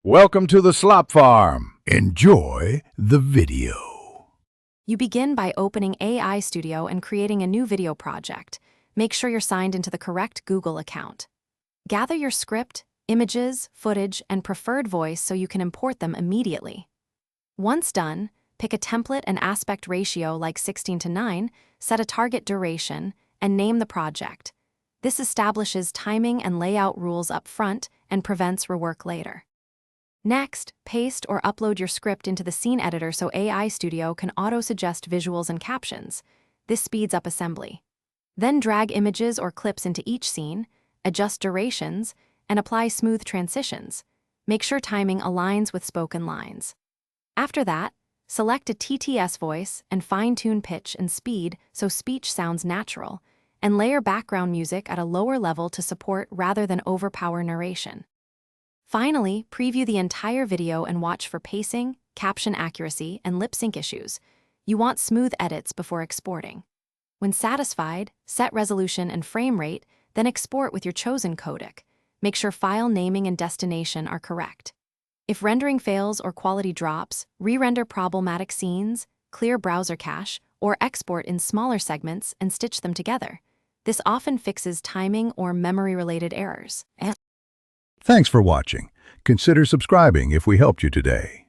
Welcome to the Slop Farm. Enjoy the video. You begin by opening AI Studio and creating a new video project. Make sure you're signed into the correct Google account. Gather your script, images, footage, and preferred voice so you can import them immediately. Once done, pick a template and aspect ratio like 16:9, set a target duration, and name the project. This establishes timing and layout rules up front and prevents rework later. Next, paste or upload your script into the scene editor so AI Studio can auto-suggest visuals and captions. This speeds up assembly. Then drag images or clips into each scene, adjust durations, and apply smooth transitions. Make sure timing aligns with spoken lines. After that, select a TTS voice and fine-tune pitch and speed so speech sounds natural, and layer background music at a lower level to support rather than overpower narration. Finally, preview the entire video and watch for pacing, caption accuracy, and lip sync issues. You want smooth edits before exporting. When satisfied, set resolution and frame rate, then export with your chosen codec. Make sure file naming and destination are correct. If rendering fails or quality drops, re-render problematic scenes, clear browser cache, or export in smaller segments and stitch them together. This often fixes timing or memory-related errors. Thanks for watching. Consider subscribing if we helped you today.